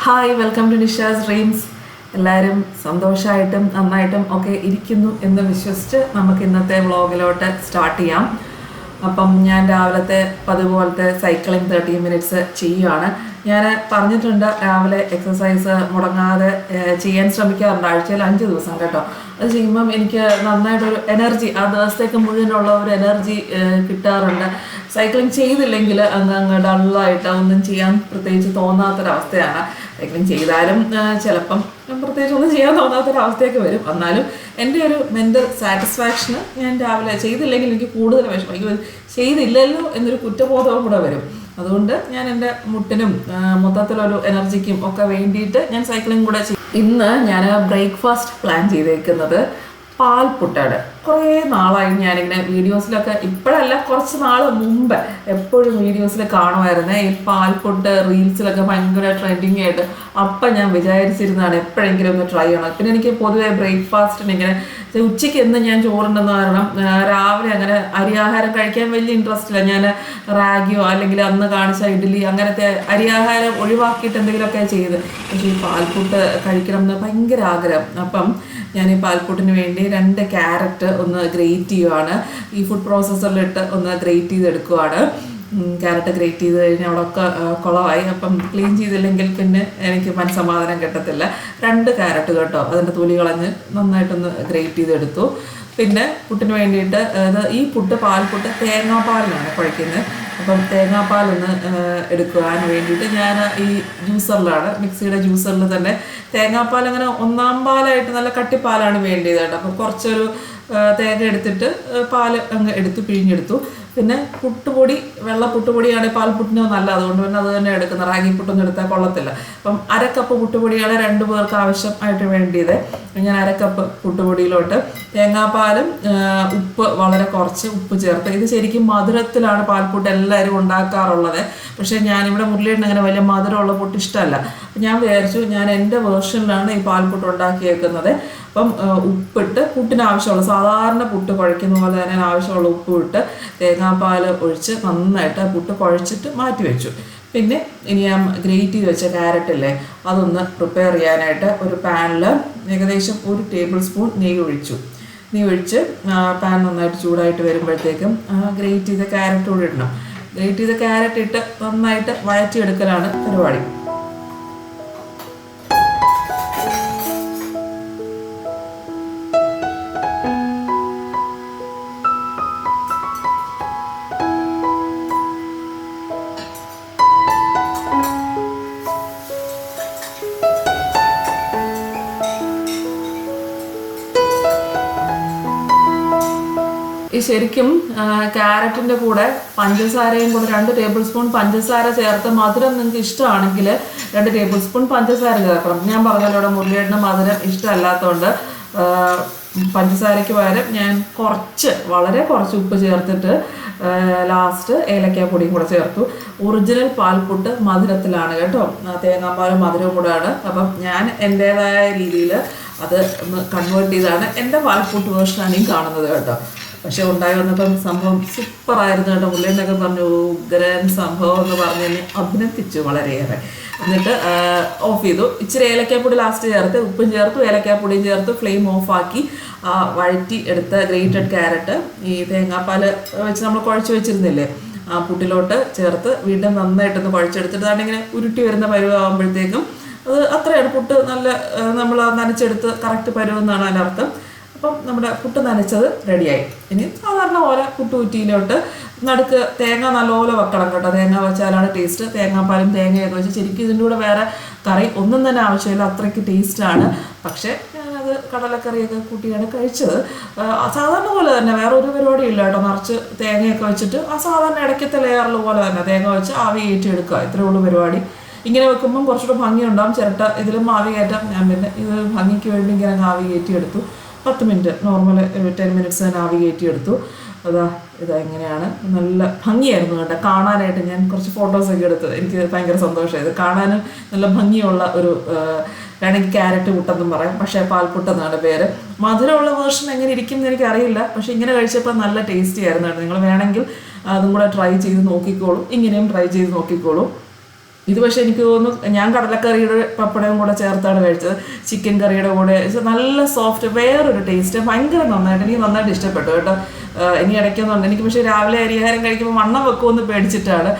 Hi, welcome to Nisha's dreams. എല്ലാവരും സന്തോഷമായിട്ടും നന്നായിട്ടും ഒക്കെ ഇരിക്കുന്നു എന്ന് വിശ്വസിച്ച് നമുക്ക് ഇന്നത്തെ വ്ളോഗിലോട്ട് സ്റ്റാർട്ട് ചെയ്യാം. അപ്പം ഞാൻ രാവിലത്തെ പതുപോലത്തെ സൈക്ലിംഗ് 30 മിനിറ്റ്സ് ചെയ്യുകയാണ്. ഞാൻ പറഞ്ഞിട്ടുണ്ട് രാവിലെ എക്സസൈസ് മുടങ്ങാതെ ചെയ്യാൻ ശ്രമിക്കാറുണ്ട്, ആഴ്ചയിൽ 5 ദിവസം കേട്ടോ. അത് ചെയ്യുമ്പം എനിക്ക് നന്നായിട്ടൊരു എനർജി, ആ ദിവസത്തേക്ക് മുഴുവനുള്ള ഒരു എനർജി കിട്ടാറുണ്ട്. സൈക്ലിംഗ് ചെയ്തില്ലെങ്കിൽ അങ്ങ് ഡള്ളായിട്ട് ഒന്നും ചെയ്യാൻ പ്രത്യേകിച്ച് തോന്നാത്തൊരവസ്ഥയാണ്. സൈക്ലിംഗ് ചെയ്താലും ചിലപ്പം പ്രത്യേകിച്ച് ഒന്നും ചെയ്യാൻ തോന്നാത്തൊരവസ്ഥയൊക്കെ വരും. എന്നാലും എൻ്റെ ഒരു മെൻ്റൽ സാറ്റിസ്ഫാക്ഷന് ഞാൻ രാവിലെ ചെയ്തില്ലെങ്കിൽ എനിക്ക് കൂടുതൽ വിഷമം, എനിക്ക് ചെയ്തില്ലല്ലോ എന്നൊരു കുറ്റബോധവും കൂടെ വരും. അതുകൊണ്ട് ഞാൻ എൻ്റെ മുട്ടിനും മൊത്തത്തിലൊരു എനർജിക്കും ഒക്കെ വേണ്ടിയിട്ട് ഞാൻ സൈക്ലിംഗ് കൂടെ ചെയ്യും. ഇന്ന് ഞാൻ ബ്രേക്ക്ഫാസ്റ്റ് പ്ലാൻ ചെയ്തേക്കുന്നത് പാൽപുട്ടാണ്. കുറേ നാളായി ഞാനിങ്ങനെ വീഡിയോസിലൊക്കെ, ഇപ്പോഴല്ല കുറച്ച് നാൾ മുമ്പ് എപ്പോഴും വീഡിയോസിൽ കാണുമായിരുന്നേ ഈ പാൽപുട്ട്. റീൽസിലൊക്കെ ഭയങ്കര ട്രെൻഡിങ് ആയിട്ട്. അപ്പം ഞാൻ വിചാരിച്ചിരുന്നതാണ് എപ്പോഴെങ്കിലും ഒന്ന് ട്രൈ ചെയ്യണം. പിന്നെ എനിക്ക് പൊതുവെ ബ്രേക്ക്ഫാസ്റ്റിന് ഇങ്ങനെ ഉച്ചയ്ക്ക് എന്ന് ഞാൻ ചോറുണ്ടെന്ന് കാരണം രാവിലെ അങ്ങനെ അരിയാഹാരം കഴിക്കാൻ വലിയ ഇൻട്രസ്റ്റ് ഇല്ല. ഞാൻ റാഗിയോ അല്ലെങ്കിൽ അന്ന് കാണിച്ച ഇഡ്ഡലി അങ്ങനത്തെ അരിയാഹാരം ഒഴിവാക്കിയിട്ട് എന്തെങ്കിലുമൊക്കെ ചെയ്ത്, പക്ഷേ ഈ പാൽപുട്ട് കഴിക്കണം എന്ന് ഭയങ്കര ആഗ്രഹം. അപ്പം ഞാൻ ഈ പാൽപുട്ടിന് വേണ്ടി 2 ക്യാരറ്റ് ഒന്ന് ഗ്രേറ്റ് ചെയ്യുവാണ്. ഈ ഫുഡ് പ്രോസസ്സറിലിട്ട് ഒന്ന് ഗ്രേറ്റ് ചെയ്തെടുക്കുവാണ്. ക്യാരറ്റ് ഗ്രേറ്റ് ചെയ്ത് കഴിഞ്ഞാൽ അവിടെയൊക്കെ കുളമായി. അപ്പം ക്ലീൻ ചെയ്തില്ലെങ്കിൽ പിന്നെ എനിക്ക് മനസ്സമാധാനം കിട്ടത്തില്ല. 2 ക്യാരറ്റ് കേട്ടോ, അതിൻ്റെ തൊലി കളഞ്ഞ് നന്നായിട്ടൊന്ന് ഗ്രേറ്റ് ചെയ്തെടുത്തു. പിന്നെ പുട്ടിന് വേണ്ടിയിട്ട് ഈ പാൽപുട്ട് തേങ്ങാപ്പാലിലാണ് കുഴയ്ക്കുന്നത്. അപ്പം തേങ്ങാപ്പാലൊന്ന് എടുക്കുവാൻ വേണ്ടിയിട്ട് ഞാൻ ഈ ജ്യൂസറിലാണ്, മിക്സിയുടെ ജ്യൂസറിൽ തന്നെ തേങ്ങാപ്പാൽ അങ്ങനെ 1-ാം പാലായിട്ട് നല്ല കട്ടിപ്പാലാണ് വേണ്ടിയത് കേട്ടോ. അപ്പം കുറച്ചൊരു തേങ്ങ എടുത്തിട്ട് പാല് അങ്ങ് പിഴിഞ്ഞെടുത്തു. പിന്നെ പുട്ടുപൊടി, വെള്ള പുട്ടുപൊടിയാണ് പാൽപുട്ടിനോ നല്ല, അതുകൊണ്ട് പിന്നെ അത് തന്നെ എടുക്കുന്നത്. റാഗി പുട്ടൊന്നും എടുത്താൽ കൊള്ളത്തില്ല. അപ്പം 1/2 കപ്പ് പുട്ടുപൊടിയാണ് 2 പേർക്ക് ആവശ്യമായിട്ട് വേണ്ടിയത്. ഞാൻ 1/2 കപ്പ് പുട്ടുപൊടിയിലോട്ട് തേങ്ങാപ്പാലും ഉപ്പ് വളരെ കുറച്ച് ഉപ്പ് ചേർത്ത്. ഇത് ശരിക്കും മധുരത്തിലാണ് പാൽപുട്ട് എല്ലാവരും ഉണ്ടാക്കാറുള്ളത്. പക്ഷേ ഞാനിവിടെ മുരളിയേട്ടന് അങ്ങനെ വലിയ മധുരമുള്ള പുട്ട് ഇഷ്ടമല്ല. ഞാൻ വിചാരിച്ചു ഞാൻ എൻ്റെ വേർഷനിലാണ് ഈ പാൽപുട്ട് ഉണ്ടാക്കിയേക്കുന്നത്. അപ്പം ഉപ്പിട്ട് പുട്ടിന് ആവശ്യമുള്ള, സാധാരണ പുട്ട് കുഴയ്ക്കുന്ന പോലെ തന്നെ ആവശ്യമുള്ള ഉപ്പ് ഇട്ട് തേങ്ങാപ്പാൽ ഒഴിച്ച് നന്നായിട്ട് പുട്ട് കുഴച്ചിട്ട് മാറ്റി വെച്ചു. പിന്നെ ഇനി ഞാൻ ഗ്രേറ്റ് ചെയ്ത് വെച്ച ക്യാരറ്റില്ലേ, അതൊന്ന് പ്രിപ്പയർ ചെയ്യാനായിട്ട് ഒരു പാനിൽ ഏകദേശം 1 ടേബിൾ സ്പൂൺ നെയ്യ് ഒഴിച്ച് പാൻ നന്നായിട്ട് ചൂടായിട്ട് വരുമ്പോഴത്തേക്കും ഗ്രേറ്റ് ചെയ്ത ക്യാരറ്റ് കൂടി ഇടണം. ഗ്രേറ്റ് ചെയ്ത ക്യാരറ്റ് ഇട്ട് നന്നായിട്ട് വഴറ്റിയെടുക്കലാണ് പരിപാടി. ഈ ശരിക്കും ക്യാരറ്റിൻ്റെ കൂടെ പഞ്ചസാരയും കൂടെ 2 ടേബിൾ സ്പൂൺ പഞ്ചസാര ചേർത്ത്, മധുരം നിങ്ങൾക്ക് ഇഷ്ടമാണെങ്കിൽ 2 ടേബിൾ സ്പൂൺ പഞ്ചസാര ചേർക്കണം. ഞാൻ പറഞ്ഞല്ലോ ഇവിടെ മുരളിയേട്ടന് മധുരം ഇഷ്ടമല്ലാത്തതുകൊണ്ട് പഞ്ചസാരയ്ക്ക് പകരം ഞാൻ വളരെ കുറച്ച് ഉപ്പ് ചേർത്തിട്ട് ലാസ്റ്റ് ഏലക്കാപ്പൊടിയും കൂടെ ചേർത്തു. ഒറിജിനൽ പാൽപുട്ട് മധുരത്തിലാണ് കേട്ടോ, തേങ്ങാപ്പാലും മധുരവും കൂടെയാണ്. അപ്പം ഞാൻ എൻ്റേതായ രീതിയിൽ അത് ഒന്ന് കൺവേർട്ട് ചെയ്താണ് എൻ്റെ പാൽപുട്ട് വേർഷനാണ് ഈ കാണുന്നത് കേട്ടോ. പക്ഷെ ഉണ്ടായി വന്നപ്പം സംഭവം സൂപ്പറായിരുന്നു കേട്ടോ. മുരളിയേട്ടനൊക്കെ പറഞ്ഞു ഉഗ്രൻ സംഭവം എന്ന് പറഞ്ഞ് എന്നെ അഭിനന്ദിച്ചു വളരെയേറെ. എന്നിട്ട് ഓഫ് ചെയ്തു. ഇച്ചിരി ഏലക്കാപ്പൊടി ലാസ്റ്റ് ചേർത്ത്, ഉപ്പും ചേർത്തു, ഏലക്കാപ്പൊടിയും ചേർത്ത് ഫ്ലെയിം ഓഫാക്കി വഴറ്റി എടുത്ത ഗ്രേറ്റഡ് ക്യാരറ്റ് ഈ തേങ്ങാപ്പാൽ വെച്ച് നമ്മൾ കുഴച്ച് വെച്ചിരുന്നില്ലേ ആ പുട്ടിലോട്ട് ചേർത്ത് വീണ്ടും നന്നായിട്ടൊന്ന് കുഴച്ചെടുത്തിട്ട് ഇങ്ങനെ ഉരുട്ടി വരുന്ന പരുവാകുമ്പോഴത്തേക്കും അത് അത്രയാണ് പുട്ട് നല്ല നമ്മൾ നനച്ചെടുത്ത് കറക്റ്റ് പരുവെന്നാണ് അതിൻ്റെ അർത്ഥം. അപ്പം നമ്മുടെ പുട്ട് നനച്ചത് റെഡിയായി. ഇനി സാധാരണ പോലെ പുട്ടുകുറ്റിയിലോട്ട് നടുക്ക് തേങ്ങ നല്ലപോലെ വെക്കണം കേട്ടോ. തേങ്ങ വെച്ചാലാണ് ടേസ്റ്റ്. തേങ്ങാപ്പാലും തേങ്ങയൊക്കെ വെച്ച് ശരിക്കും ഇതിൻ്റെ കൂടെ വേറെ കറി ഒന്നും തന്നെ ആവശ്യമില്ല, അത്രയ്ക്ക് ടേസ്റ്റാണ്. പക്ഷേ ഞാനത് കടലക്കറിയൊക്കെ കൂട്ടിയാണ് കഴിച്ചത്. സാധാരണ പോലെ തന്നെ, വേറെ ഒരു പരിപാടിയില്ല കേട്ടോ. നിറച്ച് തേങ്ങയൊക്കെ വെച്ചിട്ട് ആ സാധാരണ ഇടയ്ക്കത്തെ ലെയറിൽ പോലെ തന്നെ തേങ്ങ വെച്ച് ആവി കയറ്റി എടുക്കുക, ഇത്രയേ ഉള്ളൂ പരിപാടി. ഇങ്ങനെ വെക്കുമ്പം കുറച്ചുകൂടെ ഭംഗി ഉണ്ടാകും. ചിരട്ട ഇതിലും ആവി കയറ്റാം. ഞാൻ പിന്നെ ഇത് ഭംഗിക്ക് വേണ്ടി ഇങ്ങനെ ആവി കയറ്റിയെടുത്തു. 10 മിനിറ്റ്, നോർമൽ 10 മിനിറ്റ്സ് തന്നെ ആവി കയറ്റിയെടുത്തു. ഇതാ ഇങ്ങനെയാണ്. നല്ല ഭംഗിയായിരുന്നു കേട്ടോ കാണാനായിട്ട്. ഞാൻ കുറച്ച് ഫോട്ടോസൊക്കെ എടുത്ത് എനിക്ക് ഭയങ്കര സന്തോഷമായത്. കാണാനും നല്ല ഭംഗിയുള്ള ഒരു, വേണമെങ്കിൽ ക്യാരറ്റ് പുട്ടെന്നും പറയാം, പക്ഷേ പാൽപുട്ടെന്നാണ് പേര്. മധുരമുള്ള വേർഷൻ എങ്ങനെ ഇരിക്കും എന്ന് എനിക്കറിയില്ല, പക്ഷേ ഇങ്ങനെ കഴിച്ചപ്പോൾ നല്ല ടേസ്റ്റി ആയിരുന്നു കേട്ടോ. നിങ്ങൾ വേണമെങ്കിൽ അതും കൂടെ ട്രൈ ചെയ്ത് നോക്കിക്കോളൂ, ഇങ്ങനെയും ട്രൈ ചെയ്ത് നോക്കിക്കോളൂ. ഇത് പക്ഷേ എനിക്ക് തോന്നുന്നു ഞാൻ കടലക്കറിയുടെ പപ്പടവും കൂടെ ചേർത്താണ് കഴിച്ചത്, ചിക്കൻ കറിയുടെ കൂടെ. നല്ല സോഫ്റ്റ്, വേറൊരു ടേസ്റ്റ്, ഭയങ്കര നന്നായിട്ട് എനിക്ക് നന്നായിട്ട് ഇഷ്ടപ്പെട്ടു കേട്ടോ. ഇനി ഇടയ്ക്കൊന്നുണ്ട് എനിക്ക്, പക്ഷേ രാവിലെ അരിയാഹാരം കഴിക്കുമ്പോൾ വണ്ണം വെക്കുമെന്ന് പേടിച്ചിട്ടാണ്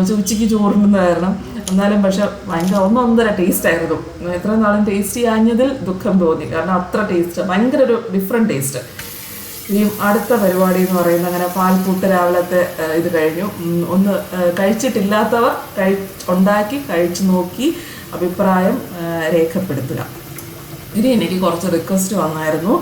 ഉച്ചയ്ക്ക് ചോറുണ്ടെന്ന് കാരണം. എന്നാലും പക്ഷെ ഭയങ്കര ഒന്നൊന്നര ടേസ്റ്റ് ആയിരുന്നു. എത്ര നാളും ടേസ്റ്റ് ചെയ്യാഞ്ഞതിൽ ദുഃഖം തോന്നി, കാരണം അത്ര ടേസ്റ്റ്, ഭയങ്കര ഒരു ഡിഫറെൻറ്റ് ടേസ്റ്റ്. ഇനിയും അടുത്ത പരിപാടി എന്ന് പറയുന്നത് അങ്ങനെ പാൽപ്പൂട്ട് രാവിലത്തെ ഇത് കഴിഞ്ഞു. ഒന്ന് കഴിച്ചിട്ടില്ലാത്തവർ ഉണ്ടാക്കി കഴിച്ചു നോക്കി അഭിപ്രായം രേഖപ്പെടുത്തുക. ഇനി എനിക്ക് കുറച്ച് റിക്വസ്റ്റ് വന്നായിരുന്നു,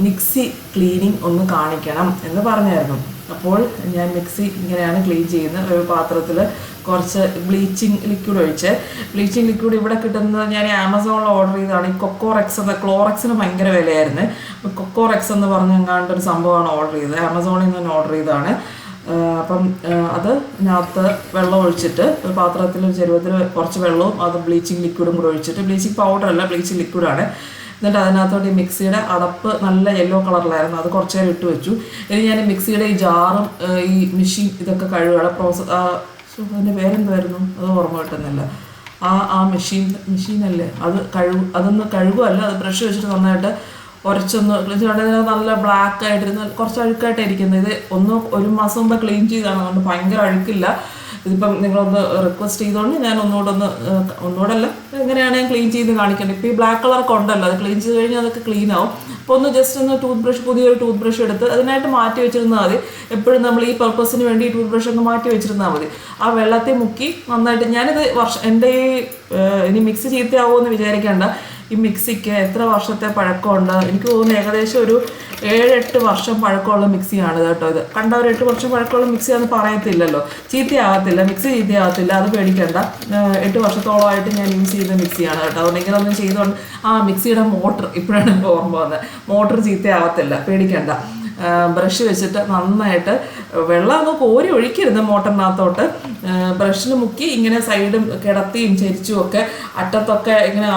മിക്സി ക്ലീനിങ് ഒന്ന് കാണിക്കണം എന്ന് പറഞ്ഞായിരുന്നു. അപ്പോൾ ഞാൻ മിക്സി ഇങ്ങനെയാണ് ക്ലീൻ ചെയ്യുന്നത്. ഒരു പാത്രത്തിൽ കുറച്ച് ബ്ലീച്ചിങ് ലിക്വിഡ് ഒഴിച്ച്, ബ്ലീച്ചിങ് ലിക്വിഡ് ഇവിടെ കിട്ടുന്നത് ഞാൻ ആമസോണിൽ ഓർഡർ ചെയ്തതാണ്. ഈ കൊക്കോറെക്സ് എന്ന, ക്ലോറക്സിന് ഭയങ്കര വിലയായിരുന്നു. കൊക്കോറെക്സ് എന്ന് പറഞ്ഞെങ്ങാണ്ടൊരു സംഭവമാണ് ഓർഡർ ചെയ്തത്, ആമസോണിൽ നിന്ന് ഓർഡർ ചെയ്തതാണ്. അപ്പം അത് ഇതിനകത്ത് വെള്ളം ഒഴിച്ചിട്ട് ഒരു പാത്രത്തിൽ ചെരുവത്തിൽ കുറച്ച് വെള്ളവും അത് ബ്ലീച്ചിങ് ലിക്വിഡും കൂടെ ഒഴിച്ചിട്ട്, ബ്ലീച്ചിങ് പൗഡർ അല്ല ബ്ലീച്ചിങ് ലിക്വിഡാണ്. എന്നിട്ട് അതിനകത്തോട്ട് ഈ മിക്സിയുടെ അടപ്പ് നല്ല യെല്ലോ കളറിലായിരുന്നു, അത് കുറച്ച് നേരം ഇട്ട് വെച്ചു. ഇനി ഞാൻ മിക്സിയുടെ ഈ ജാറും ഈ മെഷീൻ ഇതൊക്കെ കഴുകുക. അതിൻ്റെ പേരെന്തായിരുന്നു അത് ഓർമ്മ കിട്ടുന്നില്ല. ആ മെഷീനല്ലേ അത് അതൊന്ന് കഴുകുമല്ല, അത് ബ്രഷ് വെച്ചിട്ട് നന്നായിട്ട് ഉരച്ചൊന്ന് നല്ല ബ്ലാക്ക് ആയിട്ടിരുന്ന് കുറച്ച് അഴുക്കായിട്ടായിരിക്കുന്നത്. ഇത് ഒരു മാസം മുമ്പ് ക്ലീൻ ചെയ്താണ്, അതുകൊണ്ട് ഭയങ്കര അഴുക്കില്ല. ഇതിപ്പം നിങ്ങളൊന്ന് റിക്വസ്റ്റ് ചെയ്തുകൊണ്ട് ഞാൻ ഒന്നുകൂടല്ല എങ്ങനെയാണ് ഞാൻ ക്ലീൻ ചെയ്ത് കാണിക്കേണ്ടത്. ഇപ്പോൾ ഈ ബ്ലാക്ക് കളറൊക്കെ ഉണ്ടല്ലോ, അത് ക്ലീൻ ചെയ്ത് കഴിഞ്ഞാൽ അതൊക്കെ ക്ലീൻ ആവും. അപ്പോൾ ഒന്ന് ജസ്റ്റ് ഒന്ന് പുതിയൊരു ടൂത്ത് ബ്രഷ് എടുത്ത് അതിനായിട്ട് മാറ്റി വെച്ചിരുന്നാൽ മതി. എപ്പോഴും നമ്മൾ ഈ പർപ്പസിന് വേണ്ടി ടൂത്ത് ബ്രഷ് ഒന്ന് മാറ്റി വെച്ചിരുന്നാൽ മതി. ആ വെള്ളത്തിൽ മുക്കി നന്നായിട്ട്, ഞാനിത് എൻ്റെ ഇനി മിക്സി ചീത്തയാവുമോ എന്ന് വിചാരിക്കേണ്ട. ഈ മിക്സിക്ക് എത്ര വർഷത്തെ പഴക്കമുണ്ട്, എനിക്ക് തോന്നുന്നു ഏകദേശം ഒരു 7-8 വർഷം പഴക്കമുള്ള മിക്സിയാണ് കേട്ടോ. ഇത് കണ്ട ഒരു 8 വർഷം പഴക്കമുള്ള മിക്സി അത് പറയത്തില്ലല്ലോ, ചീത്തയാകത്തില്ല, മിക്സി ചീത്തയാകത്തില്ല, അത് പേടിക്കണ്ട. 8 വർഷത്തോളമായിട്ട് ഞാൻ യൂസ് ചെയ്ത മിക്സിയാണ് കേട്ടോ. അതുകൊണ്ട് ഇങ്ങനെ ഒന്നും ചെയ്തുകൊണ്ട് മിക്സിയുടെ മോട്ടർ ഇപ്പോഴാണ് എനിക്ക് ഓർമ്മ വന്നത്, മോട്ടർ ചീത്തയാകത്തില്ല, പേടിക്കണ്ട. ബ്രഷ് വെച്ചിട്ട് നന്നായിട്ട് വെള്ളം അങ്ങ് കോരി ഒഴിക്കരുത് മോട്ടറിനകത്തോട്ട്. ബ്രഷിന് മുക്കി ഇങ്ങനെ സൈഡും കിടത്തിയും ചരിച്ചും ഒക്കെ അറ്റത്തൊക്കെ ഇങ്ങനെ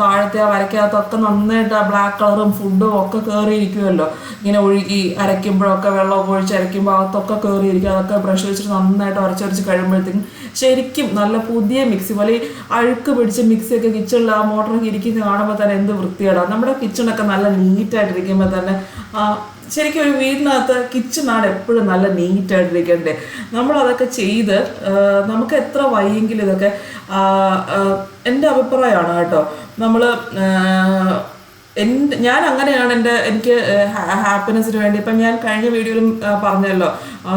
താഴത്തെ വരയ്ക്കകത്തൊക്കെ നന്നായിട്ട് ആ ബ്ലാക്ക് കളറും ഫുഡും ഒക്കെ കയറിയിരിക്കുമല്ലോ. ഇങ്ങനെ ഒഴുകി അരയ്ക്കുമ്പോഴൊക്കെ വെള്ളമൊക്കെ ഒഴിച്ച് അരയ്ക്കുമ്പോൾ അകത്തൊക്കെ കയറിയിരിക്കും. അതൊക്കെ ബ്രഷ് വെച്ചിട്ട് നന്നായിട്ട് ഉരച്ച് കഴിയുമ്പോഴത്തേക്കും ശരിക്കും നല്ല പുതിയ മിക്സി പോലെ അഴുക്ക് പിടിച്ച മിക്സിയൊക്കെ കിച്ചണിൽ ആ മോട്ടറൊക്കെ ഇരിക്കുന്നത് കാണുമ്പോൾ തന്നെ എന്ത് വൃത്തിയാണ്. നമ്മുടെ കിച്ചണൊക്കെ നല്ല നീറ്റായിട്ടിരിക്കുമ്പോൾ തന്നെ ശരിക്കും ഒരു വീടിനകത്ത് കിച്ചണാണ് എപ്പോഴും നല്ല നീറ്റായിട്ടിരിക്കണ്ടേ. നമ്മളതൊക്കെ ചെയ്ത് നമുക്ക് എത്ര വയ്യെങ്കിലും ഇതൊക്കെ എൻ്റെ അഭിപ്രായമാണ് കേട്ടോ. ഞാൻ അങ്ങനെയാണ് എനിക്ക് ഹാപ്പിനെസ്സിന് വേണ്ടി. ഇപ്പം ഞാൻ കഴിഞ്ഞ വീഡിയോയിലും പറഞ്ഞല്ലോ,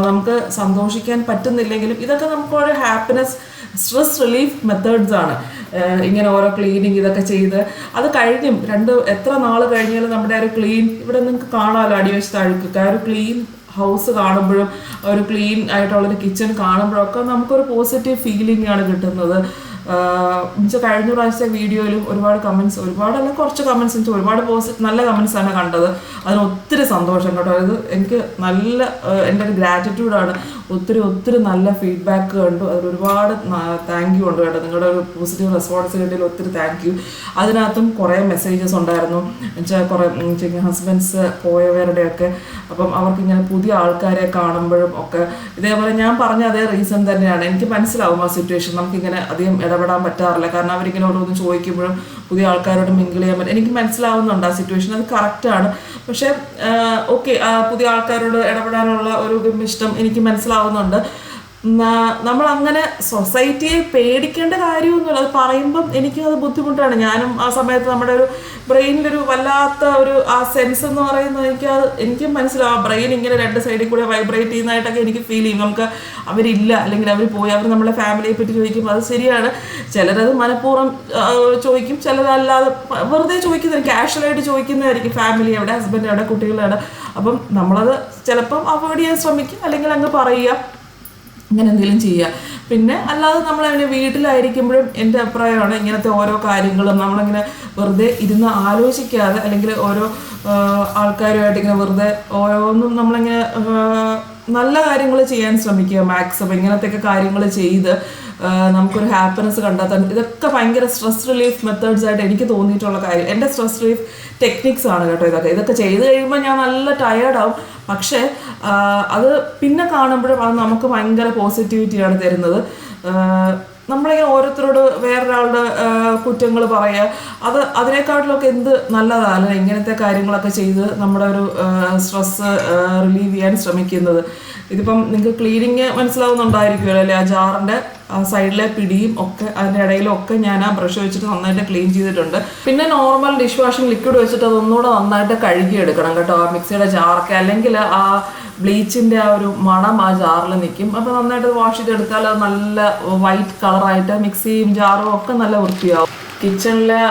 നമുക്ക് സന്തോഷിക്കാൻ പറ്റുന്നില്ലെങ്കിലും ഇതൊക്കെ നമുക്കൊരു ഹാപ്പിനെസ്, സ്ട്രെസ് റിലീഫ് മെത്തേഡ്സ് ആണ്. ഇങ്ങനെ ഓരോ ക്ലീനിങ് ഇതൊക്കെ ചെയ്ത് അത് കഴിഞ്ഞും എത്ര നാൾ കഴിഞ്ഞാലും നമ്മുടെ ഒരു ക്ലീൻ, ഇവിടെ നിങ്ങൾക്ക് കാണാമല്ലോ അടിവശത്ത് അഴുക്ക്, ഒരു ക്ലീൻ ഹൗസ് കാണുമ്പോഴും ഒരു ക്ലീൻ ആയിട്ടുള്ളൊരു കിച്ചൺ കാണുമ്പോഴൊക്കെ നമുക്കൊരു പോസിറ്റീവ് ഫീലിംഗ് ആണ് കിട്ടുന്നത്. കഴിഞ്ഞ പ്രാവശ്യത്തെ വീഡിയോയിലും ഒരുപാട് കമൻസ്, ഒരുപാടല്ല കുറച്ച് കമൻസ്, എനിക്ക് ഒരുപാട് നല്ല കമൻസാണ് കണ്ടത്. അതിന് ഒത്തിരി സന്തോഷം കേട്ടോ. അത് എനിക്ക് നല്ല എൻ്റെ ഒരു ഗ്രാറ്റിറ്റ്യൂഡാണ്. ഒത്തിരി നല്ല ഫീഡ്ബാക്ക് കണ്ടു, അതിൽ ഒരുപാട് താങ്ക് യു ഉണ്ട് കേട്ടോ. നിങ്ങളുടെ ഒരു പോസിറ്റീവ് റെസ്പോൺസ് കിട്ടിയതിൽ ഒത്തിരി താങ്ക് യു. അതിനകത്തും കുറേ മെസ്സേജസ് ഉണ്ടായിരുന്നു, എന്നുവെച്ചാൽ കുറേ ഹസ്ബൻഡ്സ് പോയവരുടെയൊക്കെ. അപ്പം അവർക്കിങ്ങനെ പുതിയ ആൾക്കാരെ കാണുമ്പോഴും ഒക്കെ ഇതേപോലെ ഞാൻ പറഞ്ഞ അതേ റീസൺ തന്നെയാണ്. എനിക്ക് മനസ്സിലാവും ആ സിറ്റുവേഷൻ. നമുക്കിങ്ങനെ അധികം ഇടപെടാൻ പറ്റാറില്ല, കാരണം അവരിങ്ങനെ ഓരോന്ന് ചോദിക്കുമ്പോഴും പുതിയ ആൾക്കാരോട് മിങ്കിൾ ചെയ്യാൻ പറ്റും. എനിക്ക് മനസ്സിലാവുന്നുണ്ട് ആ സിറ്റുവേഷൻ, അത് കറക്റ്റാണ്. പക്ഷേ ഓക്കെ, പുതിയ ആൾക്കാരോട് ഇടപെടാനുള്ള ഒരു ഇഷ്ടം എനിക്ക് മനസ്സിലാവുന്നുണ്ട്. നമ്മളങ്ങനെ സൊസൈറ്റിയെ പേടിക്കേണ്ട കാര്യമൊന്നുമില്ല. അത് പറയുമ്പം എനിക്കത് ബുദ്ധിമുട്ടാണ്. ഞാനും ആ സമയത്ത് നമ്മുടെ ഒരു ബ്രെയിനിലൊരു വല്ലാത്ത ഒരു ആ സെൻസ് എന്ന് പറയുന്നത് എനിക്കും മനസ്സിലാവും. ബ്രെയിൻ ഇങ്ങനെ 2 സൈഡിൽ കൂടെ വൈബ്രേറ്റ് ചെയ്യുന്നതായിട്ടൊക്കെ എനിക്ക് ഫീൽ ചെയ്യും. നമുക്ക് അവരില്ല, അല്ലെങ്കിൽ അവർ പോയി, അവർ നമ്മളെ ഫാമിലിയെ പറ്റി ചോദിക്കും, അത് ശരിയാണ്. ചിലരത് മനഃപൂർവ്വം ചോദിക്കും, ചിലരല്ലാതെ വെറുതെ ചോദിക്കുന്നതായിരിക്കും, കാഷ്വലായിട്ട് ചോദിക്കുന്നതായിരിക്കും. ഫാമിലി എവിടെ, ഹസ്ബൻഡ് എവിടെ, കുട്ടികളെവിടെ. അപ്പം നമ്മളത് ചിലപ്പം അവോയ്ഡ് ചെയ്യാൻ ശ്രമിക്കും, അല്ലെങ്കിൽ അങ്ങ് പറയുക, അങ്ങനെ എന്തെങ്കിലും ചെയ്യുക. പിന്നെ അല്ലാതെ നമ്മളങ്ങനെ വീട്ടിലായിരിക്കുമ്പോഴും എൻ്റെ അഭിപ്രായമാണ് ഇങ്ങനത്തെ ഓരോ കാര്യങ്ങളും നമ്മളിങ്ങനെ വെറുതെ ഇരുന്ന് ആലോചിക്കാതെ, അല്ലെങ്കിൽ ഓരോ ആൾക്കാരുമായിട്ട് ഇങ്ങനെ വെറുതെ ഓരോന്നും നമ്മളിങ്ങനെ നല്ല കാര്യങ്ങൾ ചെയ്യാൻ ശ്രമിക്കുക മാക്സിമം. ഇങ്ങനത്തെയൊക്കെ കാര്യങ്ങൾ ചെയ്ത് നമുക്കൊരു ഹാപ്പിനെസ് കണ്ടെത്താൻ, ഇതൊക്കെ ഭയങ്കര സ്ട്രെസ് റിലീഫ് മെത്തേഡ്സ് ആയിട്ട് എനിക്ക് തോന്നിയിട്ടുള്ള കാര്യം. എൻ്റെ സ്ട്രെസ് റിലീഫ് ടെക്നിക്സ് ആണ് കേട്ടോ ഇതൊക്കെ ചെയ്ത് കഴിയുമ്പോൾ ഞാൻ നല്ല ടയേർഡാവും. പക്ഷേ അത് പിന്നെ കാണുമ്പോഴും അത് നമുക്ക് ഭയങ്കര പോസിറ്റിവിറ്റിയാണ് തരുന്നത്. നമ്മളിങ്ങനെ ഓരോരുത്തരോട് വേറൊരാളുടെ കുറ്റങ്ങൾ പറയുക, അതിനേക്കാട്ടിലൊക്കെ എന്ത് നല്ലതാണ് ഇങ്ങനത്തെ കാര്യങ്ങളൊക്കെ ചെയ്ത് നമ്മുടെ ഒരു സ്ട്രെസ് റിലീവ് ചെയ്യാൻ ശ്രമിക്കുന്നത്. ഇതിപ്പം നിങ്ങൾക്ക് ക്ലീനിങ് മനസ്സിലാവുന്നുണ്ടായിരിക്കുമല്ലോ അല്ലേ? ആ ജാറിൻ്റെ സൈഡിലെ പിടിയും ഒക്കെ അതിൻ്റെ ഇടയിലും ഒക്കെ ഞാൻ ആ ബ്രഷ് വെച്ചിട്ട് നന്നായിട്ട് ക്ലീൻ ചെയ്തിട്ടുണ്ട്. പിന്നെ നോർമൽ ഡിഷ് വാഷിംഗ് ലിക്വിഡ് വെച്ചിട്ട് അതൊന്നുകൂടെ നന്നായിട്ട് കഴുകിയെടുക്കണം കേട്ടോ, ആ മിക്സിയുടെ ജാറൊക്കെ. അല്ലെങ്കിൽ ആ ബ്ലീച്ചിൻ്റെ ആ ഒരു മണം ആ ജാറിൽ നിൽക്കും. അപ്പോൾ നന്നായിട്ട് വാഷ് ചെയ്തെടുത്താൽ അത് നല്ല വൈറ്റ് കളറായിട്ട് മിക്സിയും ജാറും ഒക്കെ നല്ല വൃത്തിയാവും. കിച്ചണിലെ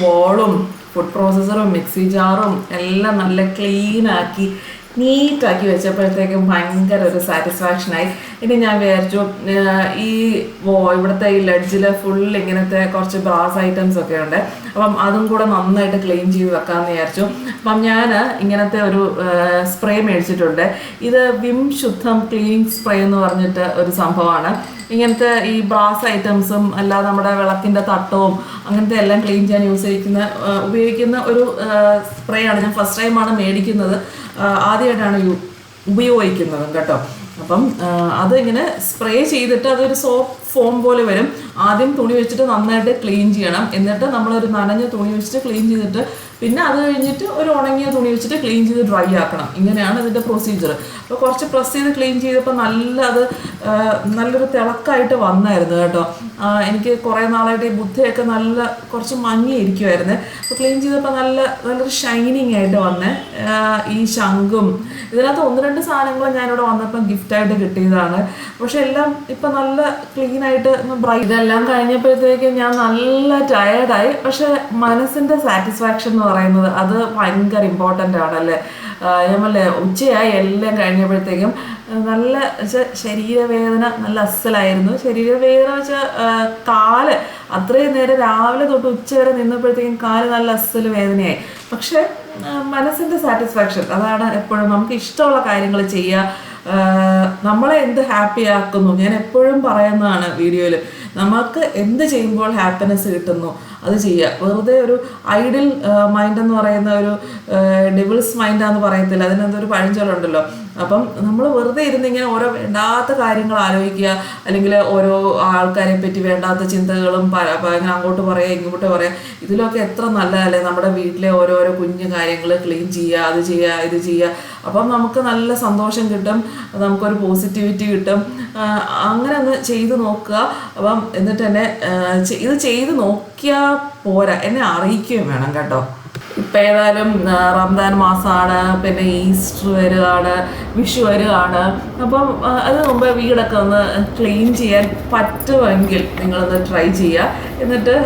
വോളും ഫുഡ് പ്രോസസ്സറും മിക്സി ജാറും എല്ലാം നല്ല ക്ലീനാക്കി നീറ്റാക്കി വെച്ചപ്പോഴത്തേക്കും ഭയങ്കര ഒരു സാറ്റിസ്ഫാക്ഷനായി. ഇനി ഞാൻ വിചാരിച്ചു ഈ ഇവിടുത്തെ ഈ ലഡ്ജിൽ ഫുൾ ഇങ്ങനത്തെ കുറച്ച് ബ്രാസ് ഐറ്റംസ് ഒക്കെ ഉണ്ട്, അപ്പം അതും കൂടെ നന്നായിട്ട് ക്ലീൻ ചെയ്ത് വെക്കാമെന്ന് വിചാരിച്ചു. അപ്പം ഞാൻ ഇങ്ങനത്തെ ഒരു സ്പ്രേ മേടിച്ചിട്ടുണ്ട്. ഇത് വിം ശുദ്ധം ക്ലീനിങ് സ്പ്രേ എന്ന് പറഞ്ഞിട്ട് ഒരു സംഭവമാണ്. ഇങ്ങനത്തെ ഈ ബ്രാസ് ഐറ്റംസും അല്ലാതെ നമ്മുടെ വിളക്കിൻ്റെ തട്ടവും അങ്ങനത്തെ എല്ലാം ക്ലീൻ ചെയ്യാൻ ഉപയോഗിക്കുന്ന ഒരു സ്പ്രേ ആണ്. ഞാൻ ഫസ്റ്റ് ടൈമാണ് മേടിക്കുന്നത്, ആദ്യമായിട്ടാണ് ഉപയോഗിക്കുന്നതും കേട്ടോ. അപ്പം അത് ഇങ്ങനെ സ്പ്രേ ചെയ്തിട്ട് അതൊരു സോപ്പ് ഫോം പോലെ വരും. ആദ്യം തുണി വെച്ചിട്ട് നന്നായിട്ട് ക്ലീൻ ചെയ്യണം, എന്നിട്ട് നമ്മളൊരു നനഞ്ഞ തുണി വെച്ചിട്ട് ക്ലീൻ ചെയ്തിട്ട് പിന്നെ അത് കഴിഞ്ഞിട്ട് ഒരു ഉണങ്ങിയ തുണി വെച്ചിട്ട് ക്ലീൻ ചെയ്ത് ഡ്രൈ ആക്കണം. ഇങ്ങനെയാണ് ഇതിൻ്റെ പ്രൊസീജിയർ. അപ്പോൾ കുറച്ച് പ്രസ് ചെയ്ത് ക്ലീൻ ചെയ്തപ്പോൾ നല്ലൊരു തിളക്കായിട്ട് വന്നായിരുന്നു കേട്ടോ. എനിക്ക് കുറേ നാളായിട്ട് ഈ ബുദ്ധയൊക്കെ കുറച്ച് മങ്ങിയിരിക്കുമായിരുന്നു. അപ്പോൾ ക്ലീൻ ചെയ്തപ്പോൾ നല്ലൊരു ഷൈനിങ് ആയിട്ട് വന്നേ. ഈ ശംഖും ഇതിനകത്ത് 1-2 സാധനങ്ങൾ ഞാനിവിടെ വന്നപ്പം ഗിഫ്റ്റായിട്ട് കിട്ടിയതാണ്. പക്ഷെ എല്ലാം ഇപ്പം നല്ല ക്ലീനായിട്ട് ഇതെല്ലാം കഴിഞ്ഞപ്പോഴത്തേക്കും ഞാൻ നല്ല ടയേർഡായി. പക്ഷെ മനസ്സിൻ്റെ സാറ്റിസ്ഫാക്ഷൻ എന്ന് പറയുന്നത് അത് ഭയങ്കര ഇമ്പോർട്ടൻ്റ് ആണല്ലേ. നമ്മളെ ഉച്ചയായി എല്ലാം കഴിഞ്ഞപ്പോഴത്തേക്കും നല്ല ശരീരവേദന നല്ല അസ്സലായിരുന്നു. ശരീരവേദന വെച്ചാൽ കാല് അത്രയും നേരം രാവിലെ തൊട്ട് ഉച്ച വരെ നിന്നപ്പോഴത്തേക്കും കാല് നല്ല അസ്സൽ വേദനയായി. പക്ഷെ മനസ്സിൻ്റെ സാറ്റിസ്ഫാക്ഷൻ അതാണ് എപ്പോഴും. നമുക്ക് ഇഷ്ടമുള്ള കാര്യങ്ങൾ ചെയ്യുക, നമ്മളെ എന്ത് ഹാപ്പി ആക്കുന്നു. ഞാൻ എപ്പോഴും പറയുന്നതാണ് വീഡിയോയിൽ, നമുക്ക് എന്ത് ചെയ്യുമ്പോൾ ഹാപ്പിനെസ് കിട്ടുന്നു അത് ചെയ്യുക. വെറുതെ ഒരു ഐഡിൽ മൈൻഡ് എന്ന് പറയുന്ന ഒരു ഡെവിൾസ് മൈൻഡാന്ന് പറയത്തില്ല, അതിനെന്തൊരു പഴഞ്ചൊല്ലുണ്ടല്ലോ. അപ്പം നമ്മൾ വെറുതെ ഇരുന്ന് ഇങ്ങനെ ഓരോ വേണ്ടാത്ത കാര്യങ്ങൾ ആലോചിക്കുക, അല്ലെങ്കിൽ ഓരോ ആൾക്കാരെ പറ്റി വേണ്ടാത്ത ചിന്തകളും ഇങ്ങനെ അങ്ങോട്ട് പറയുക ഇങ്ങോട്ട് പറയുക. ഇതിലൊക്കെ എത്ര നല്ലതല്ലേ നമ്മുടെ വീട്ടിലെ ഓരോരോ കുഞ്ഞു കാര്യങ്ങൾ ക്ലീൻ ചെയ്യുക, അത് ചെയ്യുക, ഇത് ചെയ്യുക. അപ്പം നമുക്ക് നല്ല സന്തോഷം കിട്ടും, നമുക്കൊരു പോസിറ്റിവിറ്റി കിട്ടും. അങ്ങനെ ഒന്ന് ചെയ്ത് നോക്കുക. അപ്പം എന്നിട്ട് തന്നെ ഇത് ചെയ്ത് നോക്കിയാൽ പോരാ, എന്നെ അറിയിക്കുകയും വേണം കേട്ടോ. ഇപ്പം ഏതായാലും റംദാൻ മാസമാണ്, പിന്നെ ഈസ്റ്റർ വരികയാണ്, വിഷു വരികയാണ്. അപ്പം അതിന് മുമ്പ് വീടൊക്കെ ഒന്ന് ക്ലീൻ ചെയ്യാൻ പറ്റുമെങ്കിൽ നിങ്ങളൊന്ന് ട്രൈ ചെയ്യുക. എന്നിട്ട്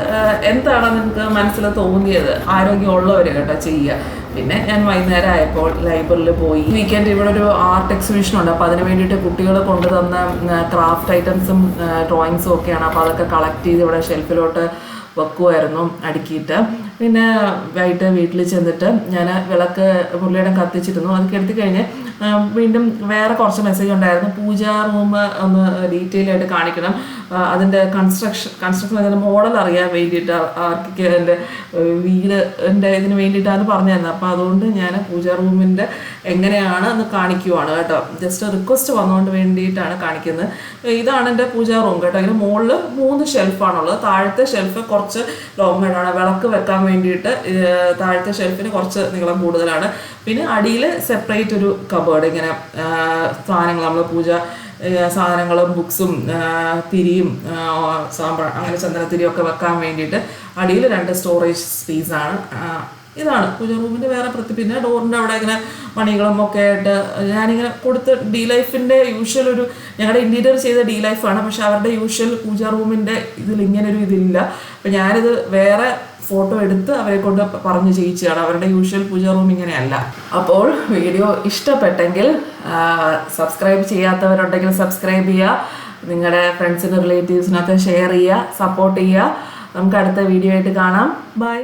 എന്താണ് നിങ്ങൾക്ക് മനസ്സിൽ തോന്നിയത്, ആരോഗ്യമുള്ളവർ കേട്ടോ ചെയ്യുക. പിന്നെ ഞാൻ വൈകുന്നേരം ആയപ്പോൾ ലൈബ്രറിയിൽ പോയി. വീക്കെൻഡ് ഇവിടെ ഒരു ആർട്ട് എക്സിബിഷൻ ഉണ്ട്. അപ്പോൾ അതിന് വേണ്ടിയിട്ട് കുട്ടികൾ കൊണ്ടുതന്ന ക്രാഫ്റ്റ് ഐറ്റംസും ഡ്രോയിങ്സും ഒക്കെയാണ്. അപ്പോൾ അതൊക്കെ കളക്ട് ചെയ്ത് ഇവിടെ ഷെൽഫിലോട്ട് വെക്കുമായിരുന്നു അടുക്കിയിട്ട്. പിന്നെ വൈകിട്ട് വീട്ടിൽ ചെന്നിട്ട് ഞാൻ വിളക്ക് പുള്ളിയിടം കത്തിച്ചിരുന്നു. അത് കെടുത്തി കഴിഞ്ഞ് വീണ്ടും വേറെ കുറച്ച് മെസ്സേജ് ഉണ്ടായിരുന്നു. പൂജാ റൂം ഒന്ന് ഡീറ്റെയിൽ ആയിട്ട് കാണിക്കണം, അതിൻ്റെ കൺസ്ട്രക്ഷൻ അതിൻ്റെ മോഡൽ അറിയാൻ വേണ്ടിയിട്ട്, ആർക്കിൻ്റെ വീടിൻ്റെ ഇതിന് വേണ്ടിയിട്ടാണ് പറഞ്ഞിരുന്നത്. അപ്പോൾ അതുകൊണ്ട് ഞാൻ പൂജാ റൂമിൻ്റെ എങ്ങനെയാണ് എന്ന് കാണിക്കുവാണ് കേട്ടോ. ജസ്റ്റ് റിക്വസ്റ്റ് വന്നുകൊണ്ട് വേണ്ടിയിട്ടാണ് കാണിക്കുന്നത്. ഇതാണ് എൻ്റെ പൂജാ റൂം കേട്ടോ. ഇതിന് മുകളിൽ 3 ഷെൽഫാണുള്ളത്. താഴത്തെ ഷെൽഫ് കുറച്ച് ലോങ് ആയിട്ടാണ്, വിളക്ക് വെക്കാൻ വേണ്ടിയിട്ട് താഴത്തെ ഷെൽഫിന് കുറച്ച് നീളം കൂടുതലാണ്. പിന്നെ അടിയിൽ സെപ്പറേറ്റ് ഒരു കബേർഡ്, ഇങ്ങനെ സാധനങ്ങൾ നമ്മൾ പൂജ സാധനങ്ങളും ബുക്സും തിരിയും സാമ്പ്രാ അങ്ങനെ ചന്ദനത്തിരിയൊക്കെ വെക്കാൻ വേണ്ടിയിട്ട് അടിയിൽ 2 സ്റ്റോറേജ് സ്പേസാണ്. ഇതാണ് പൂജാ റൂമിൻ്റെ വേറെ പിന്നെ ഡോറിൻ്റെ അവിടെ ഇങ്ങനെ മണികളും ഒക്കെ ആയിട്ട് ഞാനിങ്ങനെ കൊടുത്ത് ഡി ലൈഫിൻ്റെ യൂഷ്വൽ ഒരു ഞങ്ങളുടെ ഇൻറ്റീരിയർ ചെയ്ത ഡി ലൈഫാണ്. പക്ഷെ അവരുടെ യൂഷ്വൽ പൂജാ റൂമിൻ്റെ ഇതിൽ ഇങ്ങനൊരു ഇതില്ല. അപ്പം ഞാനിത് വേറെ ഫോട്ടോ എടുത്ത് അവരെ കൊണ്ട് പറഞ്ഞ് ചെയ്യിച്ചതാണ്. അവരുടെ യൂഷ്വൽ പൂജാ റൂം ഇങ്ങനെയല്ല. അപ്പോൾ വീഡിയോ ഇഷ്ടപ്പെട്ടെങ്കിൽ സബ്സ്ക്രൈബ് ചെയ്യാത്തവരുണ്ടെങ്കിൽ സബ്സ്ക്രൈബ് ചെയ്യുക, നിങ്ങളുടെ ഫ്രണ്ട്സിനും റിലേറ്റീവ്സിനൊക്കെ ഷെയർ ചെയ്യുക, സപ്പോർട്ട് ചെയ്യുക. നമുക്ക് അടുത്ത വീഡിയോ ആയിട്ട് കാണാം. ബൈ.